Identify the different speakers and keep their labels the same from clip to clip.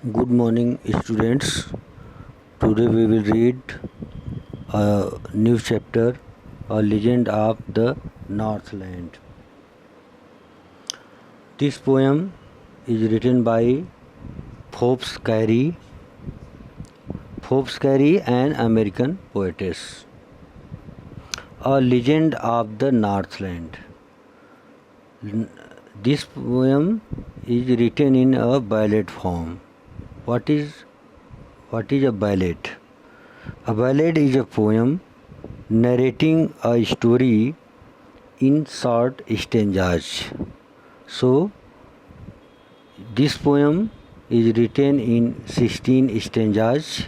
Speaker 1: Good morning, students. Today we will read a new chapter, A Legend of the Northland. This poem is written by Forbes Carey, an American poetess. A Legend of the Northland. This poem is written in a ballad form. What is a ballad? A ballad is a poem narrating a story in short stanzas. So, this poem is written in 16 stanzas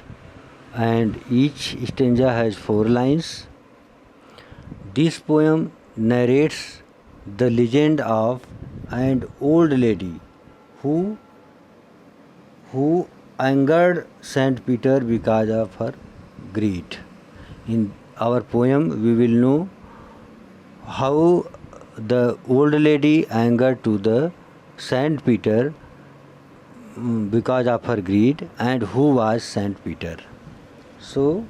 Speaker 1: and each stanza has 4 lines. This poem narrates the legend of an old lady who angered Saint Peter because of her greed. In our poem, we will know how the old lady angered to the Saint Peter because of her greed and who was Saint Peter. So,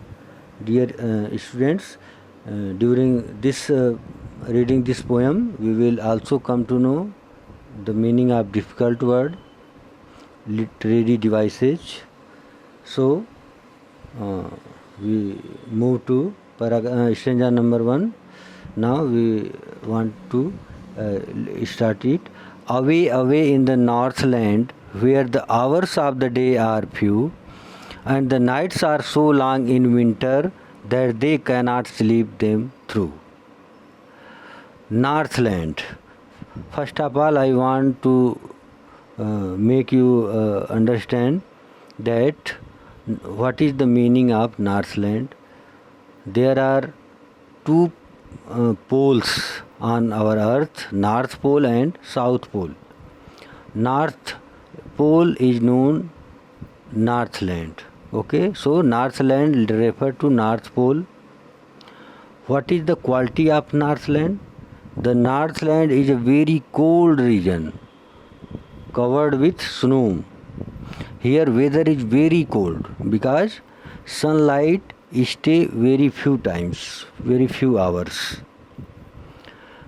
Speaker 1: dear students, during this reading this poem, we will also come to know the meaning of difficult word, literary devices. So, we move to stanza number 1. Now we want to start it. Away, away in the Northland, where the hours of the day are few, and the nights are so long in winter that they cannot sleep them through. Northland. First of all, I want to make you understand that what is the meaning of Northland. There are two poles on our earth, North Pole and South Pole. North Pole is known Northland. Okay, so Northland refer to North Pole. What is the quality of Northland? The Northland is a very cold region covered with snow. Here weather is very cold because sunlight stay very few hours.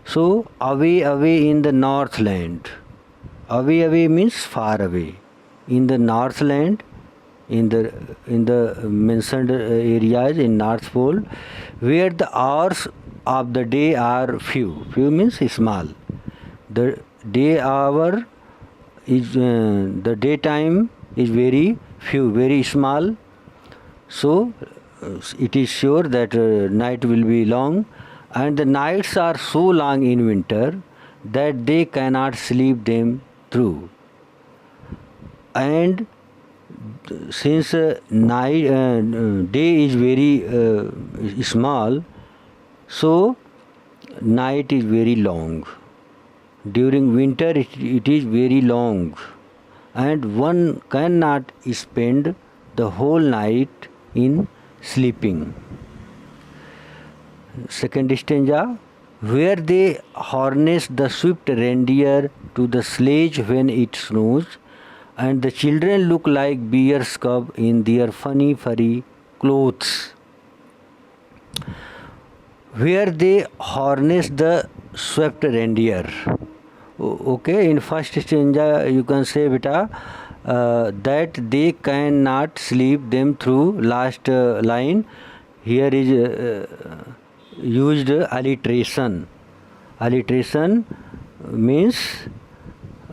Speaker 1: So away in the Northland. Away means far away. In the Northland, in the mentioned areas in North Pole, where the hours of the day are few. Few means small. The day hour is the daytime is very few, very small. So it is sure that night will be long, and the nights are so long in winter that they cannot sleep them through. And since day is very small, so night is very long. During winter it is very long, and one cannot spend the whole night in sleeping. Second stanza, where they harness the swift reindeer to the sledge when it snows, and the children look like bear's cub in their funny furry clothes. Where they harness the swift reindeer. Okay, in first stanza you can say beta that they cannot sleep them through. Last line here is used alliteration. Alliteration means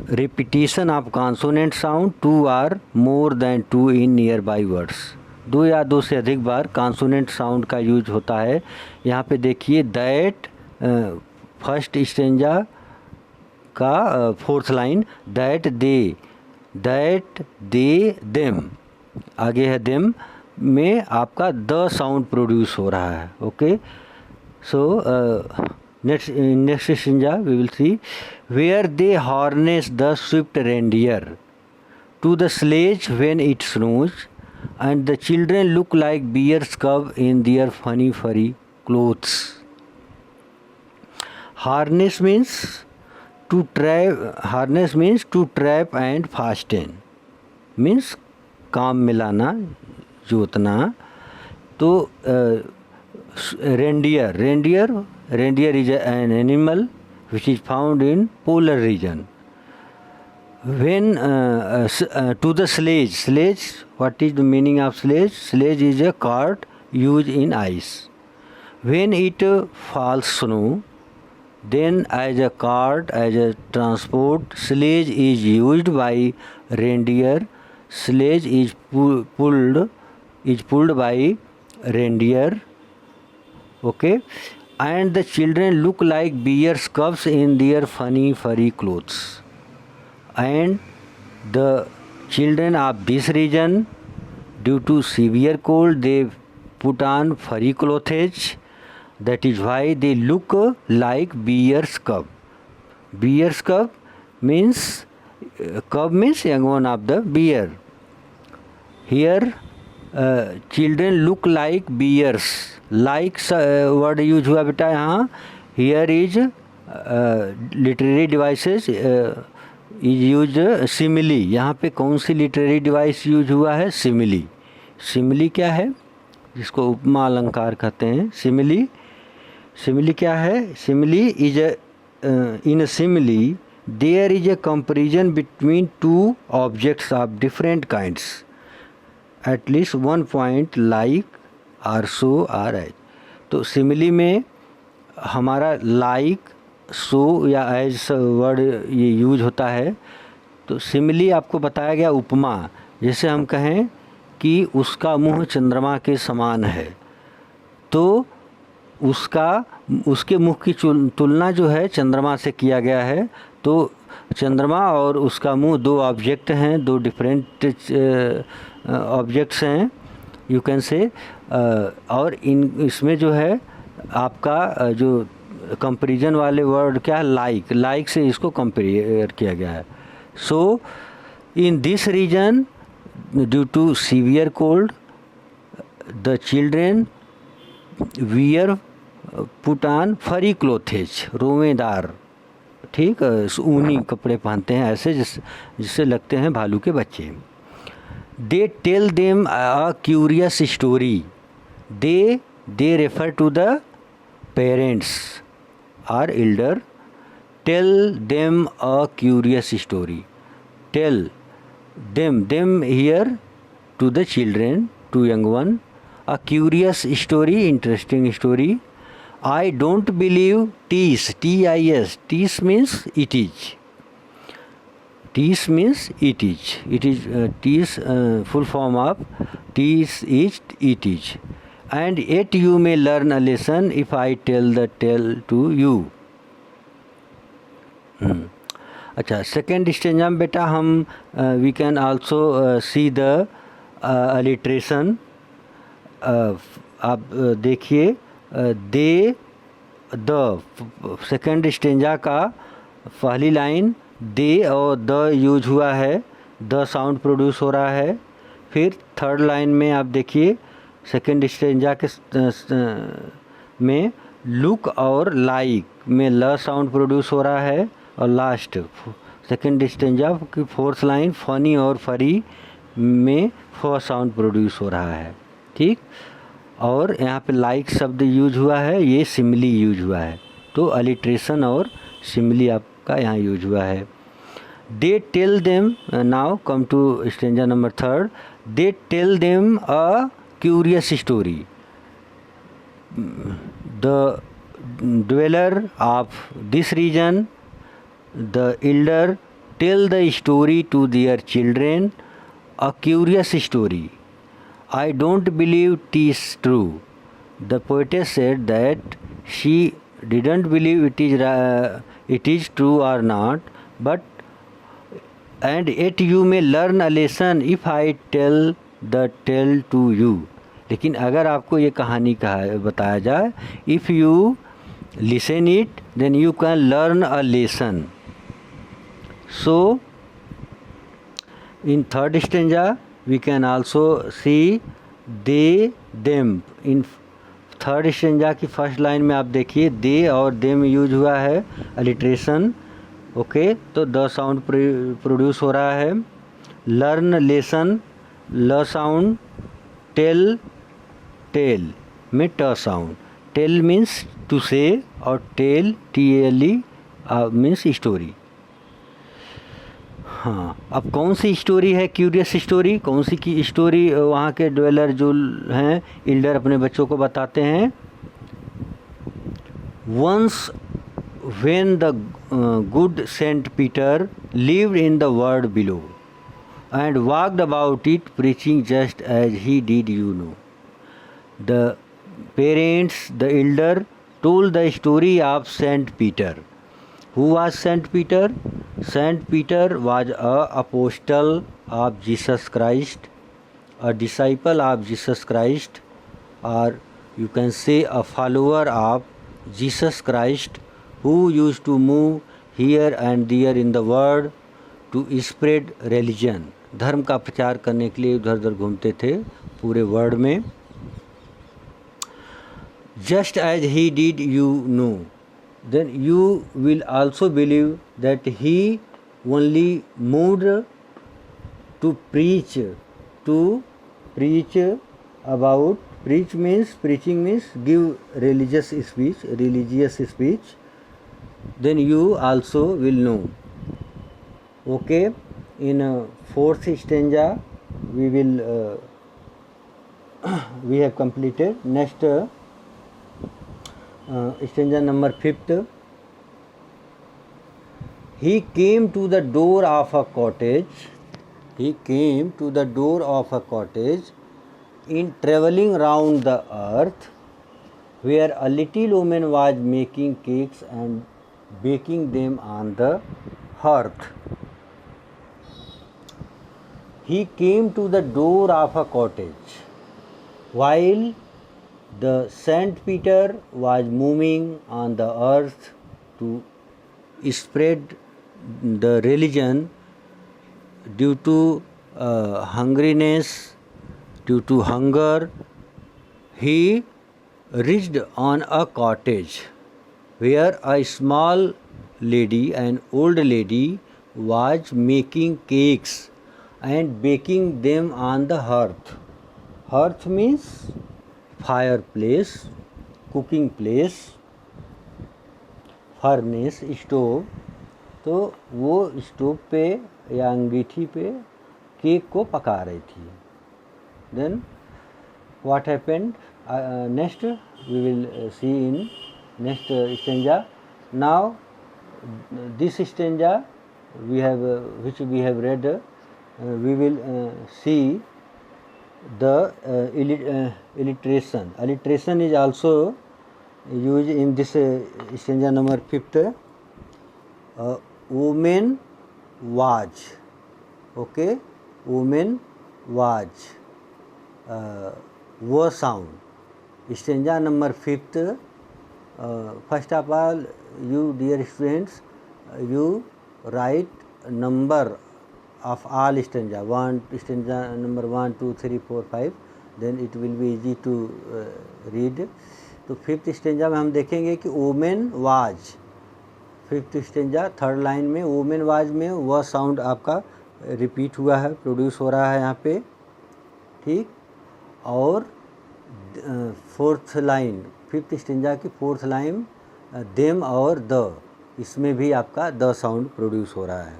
Speaker 1: repetition of consonant sound two or more than two in nearby words. दो या दो से अधिक बार consonant sound का use होता है. यहाँ पे देखिए दैट फर्स्ट स्टेंजा का fourth line, that they them, आगे है देम में आपका द साउंड प्रोड्यूस हो रहा है. Okay, so next stanza we will see, where they harness the swift reindeer to the sledge when it snows, and the children look like bear's cub in their funny furry clothes. Harness means to trap and fasten, means काम मिलाना, जोतना। तो reindeer is an animal which is found in polar region. When to the sledge, what is the meaning of sledge? Sledge is a cart used in ice. When it falls snow, then as a cart, as a transport, sledge is used by reindeer. Sledge is pulled by reindeer. Okay, and the children look like bears' cubs in their funny furry clothes. And the children of this region, due to severe cold, they put on furry clothes. That is why they look like bear's cub. Bear's cub means young one of the bear. Here children look like bears. Like word use हुआ बेटा यहाँ. Here is literary devices is used simile. यहाँ पे कौन सी literary device use हुआ है? simile. simile क्या है? जिसको उपमा अलंकार कहते हैं. simile क्या है? simile is in a simile there is a comparison between two objects of different kinds. At least one point like or so or as. तो simile में हमारा like, so या as वर्ड ये यूज होता है. तो simile आपको बताया गया उपमा. जैसे हम कहें कि उसका मुंह चंद्रमा के समान है, तो उसके मुख की तुलना जो है चंद्रमा से किया गया है. तो चंद्रमा और उसका मुंह दो ऑब्जेक्ट हैं, दो डिफरेंट ऑब्जेक्ट्स हैं यू कैन से. और इसमें जो है आपका जो कंपैरिजन वाले वर्ड क्या है? लाइक से इसको कंपेयर किया गया है. So in this region due to severe cold the children wear put on furry clothes, रोवेदार, ठीक, ऊनी कपड़े पहनते हैं ऐसे जिससे लगते हैं भालू के बच्चे. They tell them a curious story. They refer to the parents और elder. Tell them a curious story. Tell them here to the children, to young one, a curious story, interesting story. I don't believe tease, T-I-S, tease means it is. Tease means it is. It is tease full form of tease is it is. And yet you may learn a lesson if I tell the tale to you. अच्छा, second stanza में बेटा हम we can also see the alliteration. आप देखिए दे the second stanza का पहली line दे और the use हुआ है, द साउंड प्रोड्यूस हो रहा है. फिर थर्ड लाइन में आप देखिए सेकेंड स्टेंजा के में लुक और लाइक में ल साउंड प्रोड्यूस हो रहा है. और लास्ट सेकेंड स्टेंजा की फोर्थ लाइन फनी और फरी में फ साउंड प्रोड्यूस हो रहा है. ठीक, और यहाँ पे लाइक शब्द यूज हुआ है, ये सिमिली यूज हुआ है. तो अलिट्रेशन और सिमिली आपका यहाँ यूज हुआ है. They tell them, now come to stanza number third. They tell them a curious story. The dweller of this region, the elder, tell the story to their children, a curious story. I don't believe it is true. The poetess said that she didn't believe it is true or not, but and yet you may learn a lesson if I tell the tale to you. लेकिन अगर आपको ये कहानी बताया जाए, if you listen it, then you can learn a lesson. So in third stanza we can also see they them. In third stanza की first line में आप देखिए दे और देम यूज हुआ है, अलिट्रेशन. ओके, तो द साउंड प्रोड्यूस हो रहा है. लर्न लेसन ल साउंड, टेल, टेल में ट साउंड। टेल मीन्स टू से और टेल TALE मीन्स स्टोरी। हाँ, अब कौन सी स्टोरी है क्यूरियस स्टोरी? कौन सी की स्टोरी वहाँ के ड्वेलर जो हैं इल्डर अपने बच्चों को बताते हैं। Once when the good Saint Peter lived in the world below and walked about it preaching just as he did, you know. The parents, the elder, told the story of Saint Peter. Who was Saint Peter? Saint Peter was a apostle of Jesus Christ, a disciple of Jesus Christ, or you can say a follower of Jesus Christ, who used to move here and there in the world to spread religion. धर्म का प्रचार करने के लिए उधर उधर घूमते थे पूरे वर्ल्ड में। Just as he did, you know, then you will also believe that he only moved to preach about, preaching means give religious speech, then you also will know. Okay, in fourth stanza we will we have completed. Next stanza number 5th. He came to the door of a cottage. He came to the door of a cottage in travelling round the earth, where a little woman was making cakes and baking them on the hearth. He came to the door of a cottage while the Saint Peter was moving on the earth to spread the religion. Due to hungriness, due to hunger, he reached on a cottage where a small lady, an old lady, was making cakes and baking them on the hearth. Hearth means fireplace, cooking place, furnace, stove. तो वो stove पे या अंगीठी पे cake को पका रही थी। Then what happened next we will see in next stanza. Now this stanza we have which we have read, we will see the alliteration. Alliteration is also used in this stanza number 5th. Woman was, okay, woman was, वो sound. Stanza number 5th. First of all, you dear students, you write number of all stanza, stanza number 1 2 3 4 5, then it will be easy to read. तो 5th stanza में हम देखेंगे कि women was, 5th stanza 3rd line में women was में वह sound आपका repeat हुआ है, प्रोड्यूस हो रहा है यहाँ पे, ठीक। और 4th लाइन, 5th स्टेंजा की 4th लाइन देम और द, इसमें भी आपका द साउंड प्रोड्यूस हो रहा है।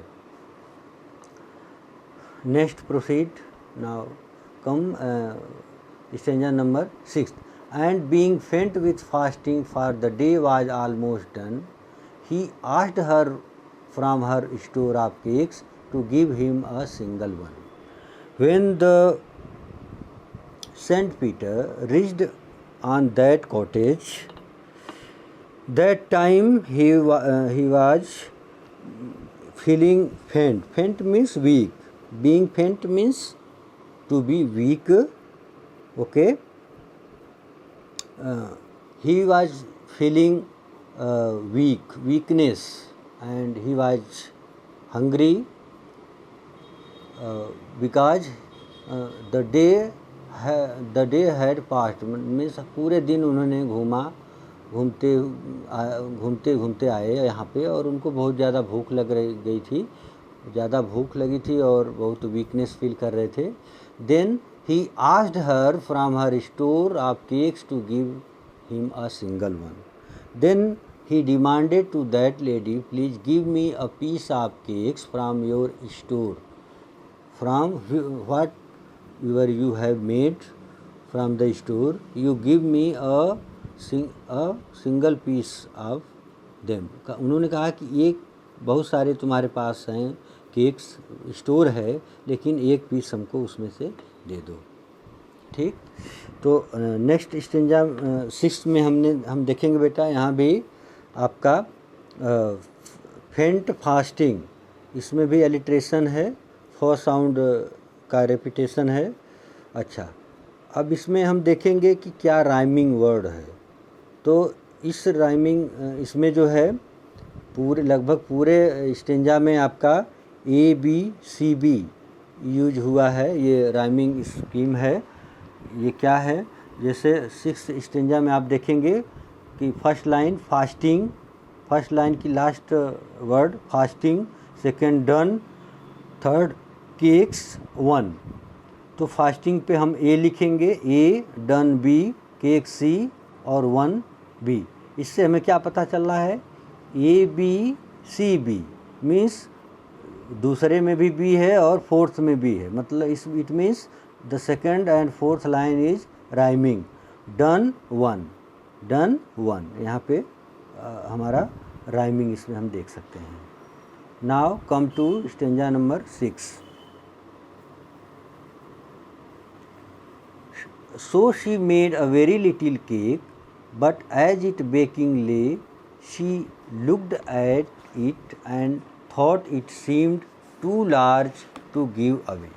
Speaker 1: Next proceed. Now come stanza number 6। And being faint with fasting for the day was almost done, he asked her from her store of cakes to give him a single one. When the Saint Peter reached on that cottage, that time he was feeling faint. Faint means weak. Being faint means to be weak, okay. He was feeling weakness, and he was hungry because the day had passed. means पूरे दिन उन्होंने घूमते घूमते आए यहाँ पे, और उनको बहुत ज़्यादा भूख लगी थी और बहुत वीकनेस फील कर रहे थे। Then he asked her from her store of cakes to give him a single one. Then he demanded to that lady, please give me a piece of cakes from your store, from whatever you have made from the store, you give me a single piece of them. उन्होंने कहा कि एक बहुत सारे तुम्हारे पास हैं cakes store है, लेकिन एक पीस हमको उसमें से दे दो. ठीक. तो नेक्स्ट स्टेंजा 6 में हम देखेंगे बेटा, यहाँ भी आपका फेंट फास्टिंग, इसमें भी एलिट्रेशन है, फॉर साउंड का रेपिटेशन है. अच्छा, अब इसमें हम देखेंगे कि क्या राइमिंग वर्ड है. तो इस राइमिंग इसमें जो है पूरे लगभग पूरे स्टेंजा में आपका ABCB यूज हुआ है. ये राइमिंग स्कीम है. ये क्या है, जैसे 6 स्टेंजा में आप देखेंगे कि first line fasting, first line की last word fasting, second done, third cakes 1. तो फास्टिंग पे हम A लिखेंगे, A, done B, cake C और 1 B. इससे हमें क्या पता चल रहा है, ABCB मीन्स दूसरे में भी B है और फोर्थ में भी है. मतलब it means the second and fourth line is rhyming. Done 1, done 1, यहाँ पे हमारा राइमिंग इसमें हम देख सकते हैं. Now come to stanza number 6. So she made a very little cake, but as it baking lay, she looked at it and thought it seemed too large to give away.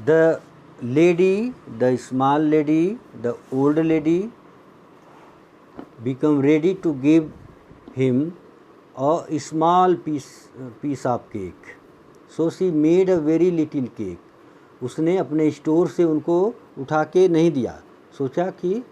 Speaker 1: The lady, the small lady, the old lady become ready to give him a small piece of cake. So she made a very little cake. उसने अपने store से उनको उठा के नहीं दिया, सोचा कि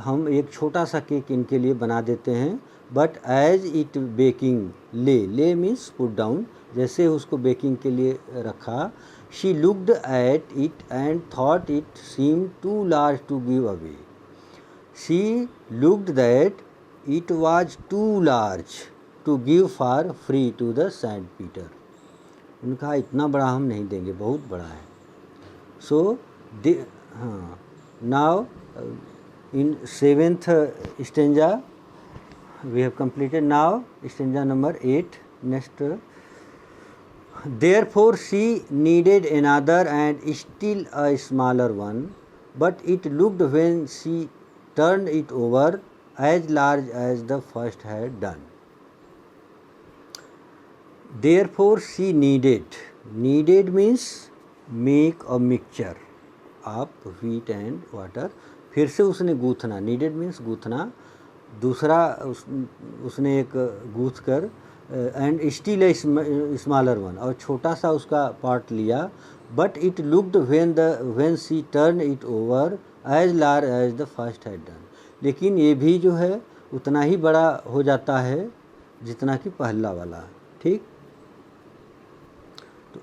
Speaker 1: हम एक छोटा सा केक इनके लिए बना देते हैं. But as it baking lay means put down, जैसे उसको बेकिंग के लिए रखा, she looked at it and thought it seem too large to give away. She looked that it was too large to give for free to the Saint Peter. उन्होंने कहा इतना बड़ा हम नहीं देंगे, बहुत बड़ा है. So now in 7th stanza we have completed. Now stanza number 8. Next, therefore she needed another and still a smaller one, but it looked when she turned it over as large as the first had done. Therefore she needed means make a mixture of wheat and water. फिर से उसने गूँथना, needed means गूँथना, दूसरा उसने एक गूँथ कर, and still a smaller one, और छोटा सा उसका पार्ट लिया. But it looked when she turn it over as large as the first had done. लेकिन ये भी जो है उतना ही बड़ा हो जाता है जितना कि पहला वाला. ठीक. तो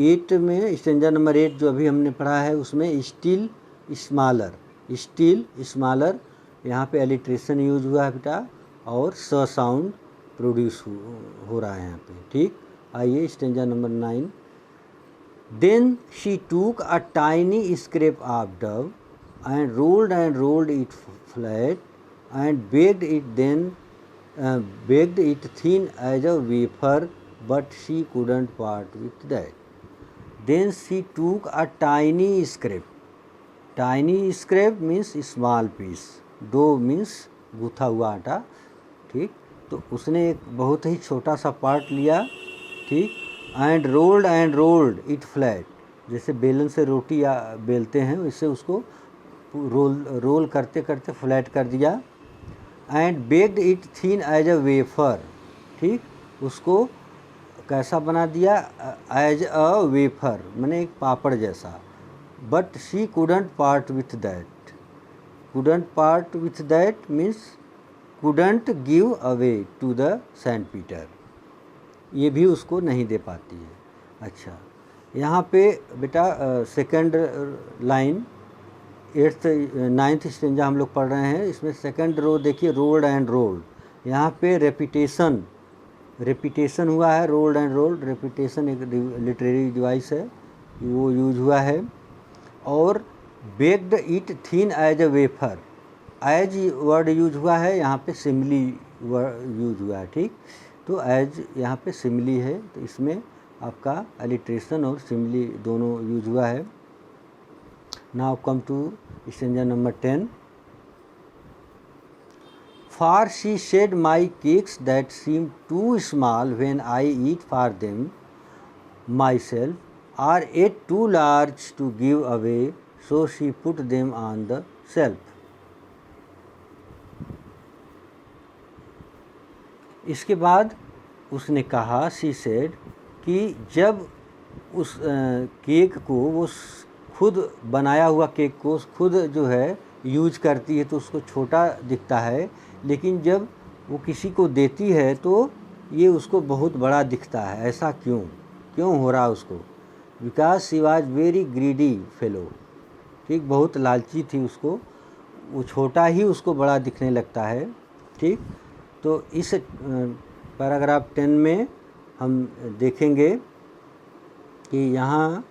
Speaker 1: 8 में स्टेंजा नंबर 8 जो अभी हमने पढ़ा है उसमें स्टिल स्मॉलर यहाँ पे एलिट्रेशन यूज हुआ है बेटा, और स साउंड प्रोड्यूस हो रहा है यहाँ पे. ठीक. आइए stanza number 9. Then she took a tiny scrap of dough and rolled it flat and baked it thin as a wafer, but she couldn't part with that. Then she took a tiny scrap. Tiny scrap means small piece. Dough means गूथा हुआ आटा. ठीक. तो उसने एक बहुत ही छोटा सा part लिया. ठीक. एंड रोल्ड इट फ्लैट, जैसे बेलन से रोटी या बेलते हैं वैसे उसको रोल करते करते फ्लैट कर दिया. And baked it thin as a wafer. ठीक. उसको कैसा बना दिया, एज अ वेफर मैंने एक पापड़ जैसा. But she couldn't part with that means couldn't give away to the Saint Peter. ये भी उसको नहीं दे पाती है. अच्छा, यहाँ पे बेटा second line 8th 9th stanza हम लोग पढ़ रहे हैं, इसमें सेकंड रो देखिए, रोल्ड एंड रोल्ड। यहाँ पे रेपिटेशन हुआ है, रोल्ड एंड रोल्ड। रेपिटेशन एक लिटरेरी डिवाइस है, वो यूज हुआ है। और baked it thin as a wafer, as word use हुआ है, यहाँ पे सिमिली वर्ड यूज हुआ है, ठीक। तो एज यहाँ पे सिमिली है, तो इसमें आपका अलिट्रेशन और सिमिली दोनों यूज हुआ है। Now come to stanza number 10। For she said, my cakes that seem too small when I eat for them myself are yet too large to give away, so she put them on the shelf. इसके बाद उसने कहा, she said, कि जब उस cake को, वो खुद बनाया हुआ केक को खुद जो है यूज करती है तो उसको छोटा दिखता है, लेकिन जब वो किसी को देती है तो ये उसको बहुत बड़ा दिखता है। ऐसा क्यों हो रहा उसको? Because she was very greedy fellow, ठीक, बहुत लालची थी, उसको वो छोटा ही उसको बड़ा दिखने लगता है, ठीक। तो इस पैराग्राफ 10 में हम देखेंगे कि यहाँ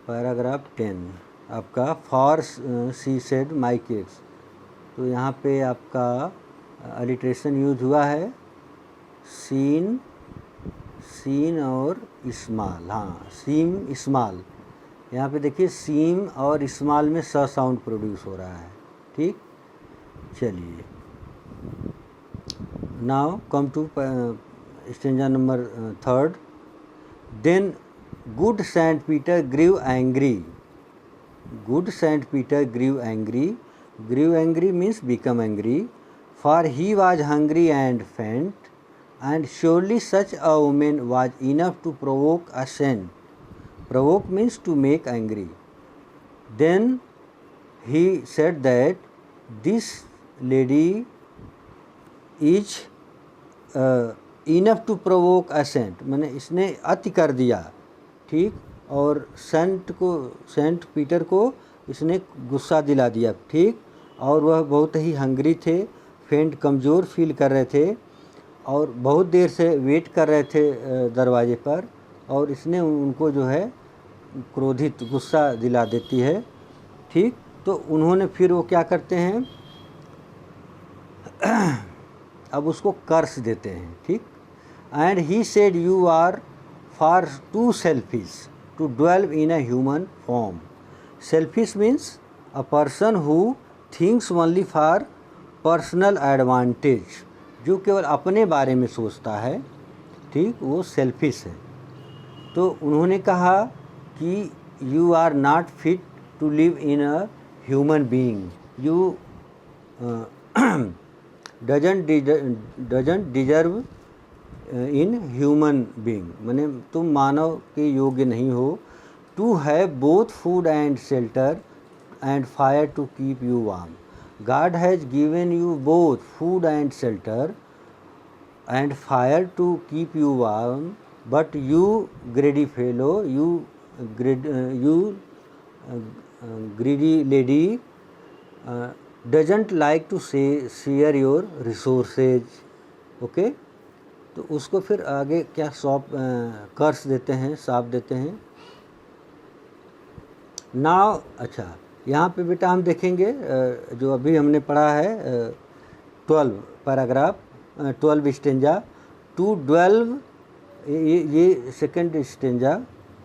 Speaker 1: पैराग्राफ 10 आपका for she said my cakes, तो यहाँ पे आपका अलिट्रेशन यूज हुआ है, सीन और स्मॉल। हाँ, सीम स्मॉल, यहाँ पे देखिए सीम और स्मॉल में स साउंड प्रोड्यूस हो रहा है, ठीक। चलिए, now come to stanza number 3rd। Then good Saint Peter grew angry. Good Saint Peter grew angry. Grew angry means become angry, for he was hungry and faint, and surely such a woman was enough to provoke a saint. Provoke means to make angry. Then he said that this lady is enough to provoke a saint, माने इसने अति कर दिया, ठीक। और Saint Peter को इसने गुस्सा दिला दिया, ठीक। और वह बहुत ही हंग्री थे, फेंट कमज़ोर फील कर रहे थे और बहुत देर से वेट कर रहे थे दरवाजे पर, और इसने उनको जो है क्रोधित, गुस्सा दिला देती है, ठीक। तो उन्होंने फिर वो क्या करते हैं, अब उसको कर्स देते हैं, ठीक। And he said you are far too selfish to dwell in a human form. Selfish means a person who thinks only for personal advantage, जो केवल अपने बारे में सोचता है, ठीक, वो सेल्फिश है। तो उन्होंने कहा कि you are not fit to live in a human being, you doesn't deserve in human being, माने तुम मानव के योग्य नहीं हो। To have both food and shelter and fire to keep you warm. God has given you both food and shelter and fire to keep you warm, but you greedy fellow, you greedy lady doesn't like to share your resources. Okay, तो उसको फिर आगे क्या कर्स देते हैं, साफ देते हैं। नाउ अच्छा, यहाँ पे बेटा हम देखेंगे जो अभी हमने पढ़ा है 12 पैराग्राफ 12 स्टेंजा टू 12, ये सेकंड स्टेंजा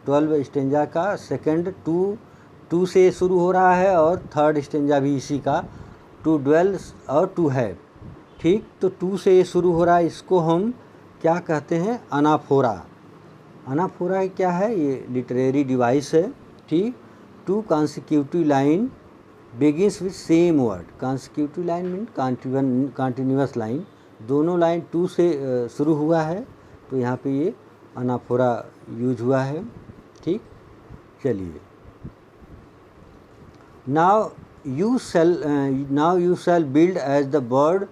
Speaker 1: 12 स्टेंजा का सेकंड टू से शुरू हो रहा है, और थर्ड स्टेंजा भी इसी का, टू 12 और टू है, ठीक। तो 2 से ये शुरू हो रहा है, इसको हम क्या कहते हैं, अनाफोरा। अनाफोरा क्या है, ये लिटरेरी डिवाइस है, ठीक। 2 consecutive line begins with same word. consecutive line mean continuous line, दोनों लाइन 2 से शुरू हुआ है, तो यहाँ पे ये अनाफोरा यूज हुआ है, ठीक। चलिए, now you shall build as the bird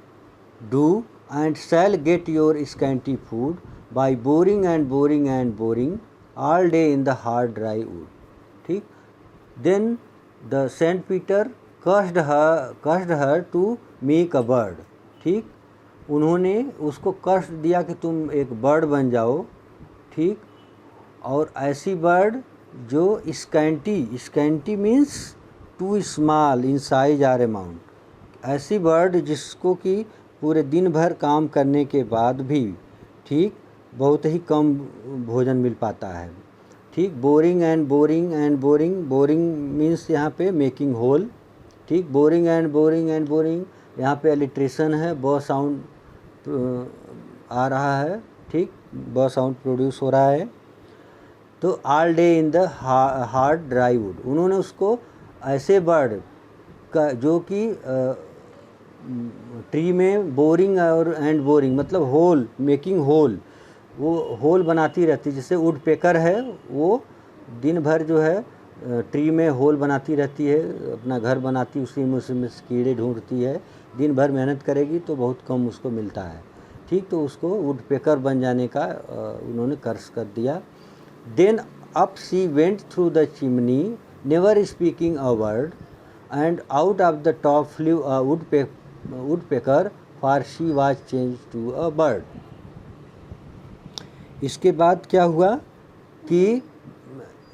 Speaker 1: do and shall get your scanty food, by boring and boring and boring all day in the hard dry wood. ठीक, then the Saint Peter cursed her to make a bird. ठीक, उन्होंने उसको कष्ट दिया कि तुम एक bird बन जाओ। ठीक, और ऐसी बर्ड जो scanty means too small in size or amount, ऐसी बर्ड जिसको कि पूरे दिन भर काम करने के बाद भी ठीक बहुत ही कम भोजन मिल पाता है। ठीक, boring and boring and boring, boring means यहाँ पे मेकिंग होल। ठीक, boring and boring and boring, यहाँ पे अलिट्रेशन है, ब साउंड आ रहा है। ठीक, ब साउंड प्रोड्यूस हो रहा है। तो all day in the hard dry would, उन्होंने उसको ऐसे बर्ड का जो कि ट्री में बोरिंग और एंड बोरिंग मतलब होल, मेकिंग होल, वो होल बनाती रहती, जैसे वुड पेकर है वो दिन भर जो है ट्री में होल बनाती रहती है, अपना घर बनाती, उसी में उसमें कीड़े ढूंढती है, दिन भर मेहनत करेगी तो बहुत कम उसको मिलता है। ठीक, तो उसको वुड पेकर बन जाने का उन्होंने कर्ज कर दिया। Then up she went through the chimney never speaking a word and out of the top flew a woodpecker for she was change to a bird. इसके बाद क्या हुआ कि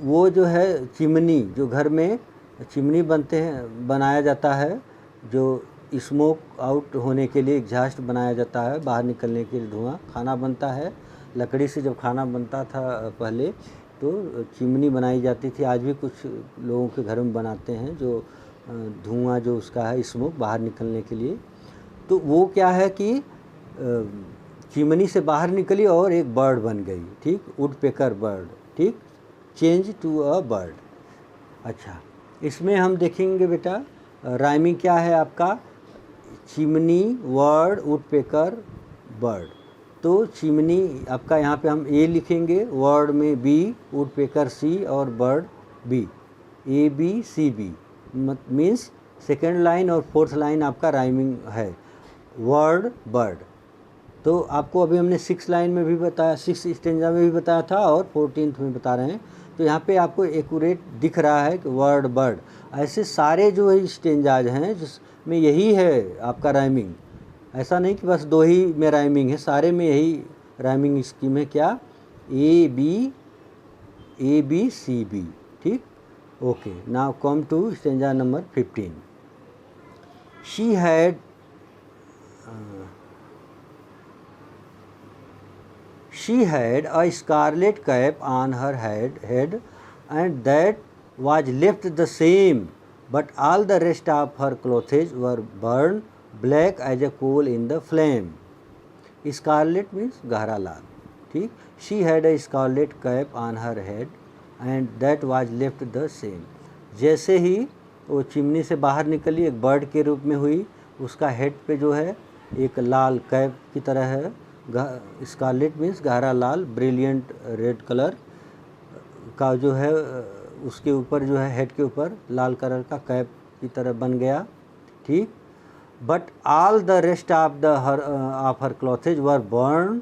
Speaker 1: वो जो है चिमनी, जो घर में चिमनी बनाया जाता है, जो स्मोक आउट होने के लिए एग्जॉस्ट बनाया जाता है, बाहर निकलने के लिए धुआं, खाना बनता है लकड़ी से। जब खाना बनता था पहले तो चिमनी बनाई जाती थी, आज भी कुछ लोगों के घर में बनाते हैं, जो धुआं जो उसका है स्मोक बाहर निकलने के लिए। तो वो क्या है कि चिमनी से बाहर निकली और एक बर्ड बन गई। ठीक, वुड पेकर बर्ड। ठीक, चेंज टू अ बर्ड। अच्छा, इसमें हम देखेंगे बेटा राइमिंग क्या है आपका, chimney word would picker bird. तो चिमनी आपका यहाँ पे हम ए लिखेंगे, वर्ड में बी, वुड पेकर सी और bird B, A B C B means second line और फोर्थ लाइन आपका राइमिंग है, वर्ड बर्ड। तो आपको अभी हमने 6 लाइन में भी बताया, 6 स्टेंजा में भी बताया था और 14th में बता रहे हैं। तो यहाँ पे आपको एक्यूरेट दिख रहा है कि वर्ड बर्ड। ऐसे सारे जो है स्टेंजाज हैं जिसमें यही है आपका राइमिंग, ऐसा नहीं कि बस 2 ही में राइमिंग है, सारे में यही राइमिंग स्कीम है। क्या, ए बी सी बी। ठीक, okay, now come to stanza number 15। She had She had a scarlet cap on her head and that was left the same, but all the rest of her clothes were burned black as a coal in the flame. Scarlet means गहरा लाल। ठीक, she had a scarlet cap on her head and that was left the same। जैसे ही वो chimney से बाहर निकली एक bird के रूप में हुई, उसका हेड पे जो है एक लाल कैप की तरह है, स्कारलेट मीन्स गहरा लाल, ब्रिलियंट रेड कलर का जो है उसके ऊपर जो है हेड के ऊपर लाल कलर का कैप की तरह बन गया। ठीक, but all the rest of her clothes were burn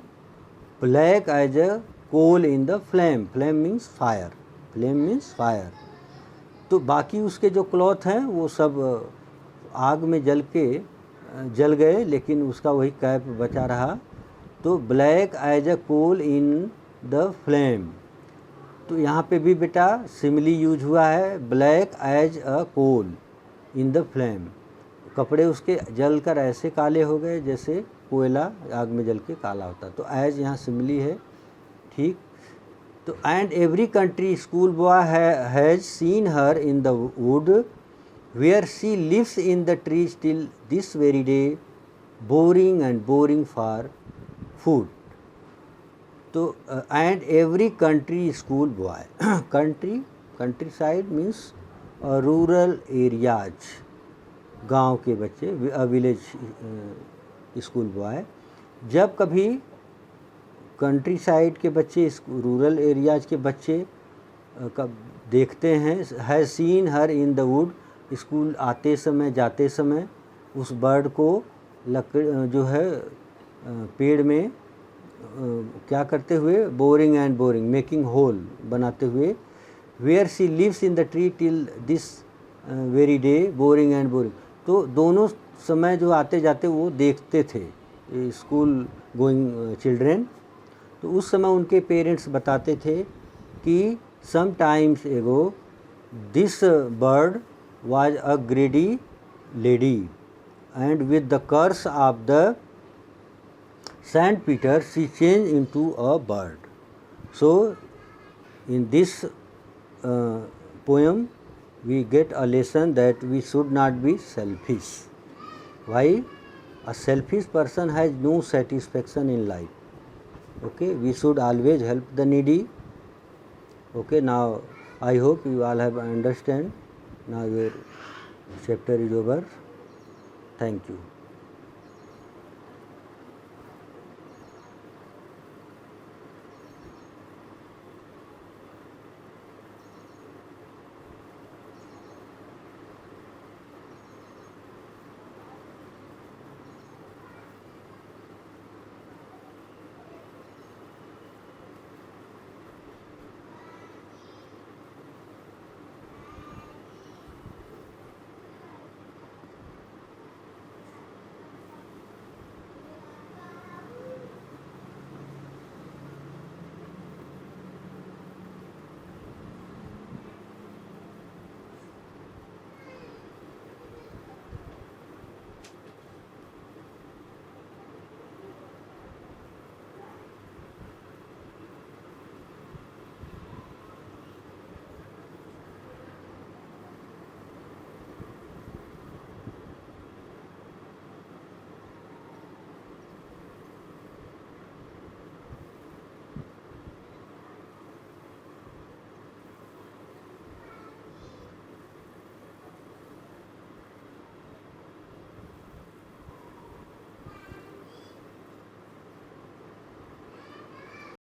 Speaker 1: black as a coal in the flame. Flame means fire, flame means fire. तो बाकी उसके जो क्लॉथ हैं वो सब आग में जल गए, लेकिन उसका वही कैप बचा रहा। तो black as a coal in the flame. तो यहाँ पे भी बेटा सिमिली यूज हुआ है, black as a coal in the flame. कपड़े उसके जल कर ऐसे काले हो गए जैसे कोयला आग में जल के काला होता, तो एज यहाँ सिमिली है। ठीक, तो and every country school boy has seen her in the wood where she lives in the tree still this very day boring and boring for food. तो and every country school boy, countryside means rural areas, गांव के बच्चे, village school boy. जब कभी country side के बच्चे rural areas के बच्चे कब देखते हैं, है scene her in the would, school आते समय जाते समय उस बर्ड को लकड़ी जो है पेड़ में क्या करते हुए, boring and boring, making hole, बनाते हुए, where she lives in the tree till this very day, boring and boring. तो दोनों समय जो आते जाते वो देखते थे, स्कूल गोइंग चिल्ड्रेन। तो उस समय उनके पेरेंट्स बताते थे कि सम टाइम्स एगो this bird was a ग्रेडी lady and with the curse of the sandpeter she changed into a bird. So in this poem we get a lesson that we should not be selfish. Why? A selfish person has no satisfaction in life. Okay, we should always help the needy. Okay, now I hope you all have understand. Now your chapter is over. Thank you.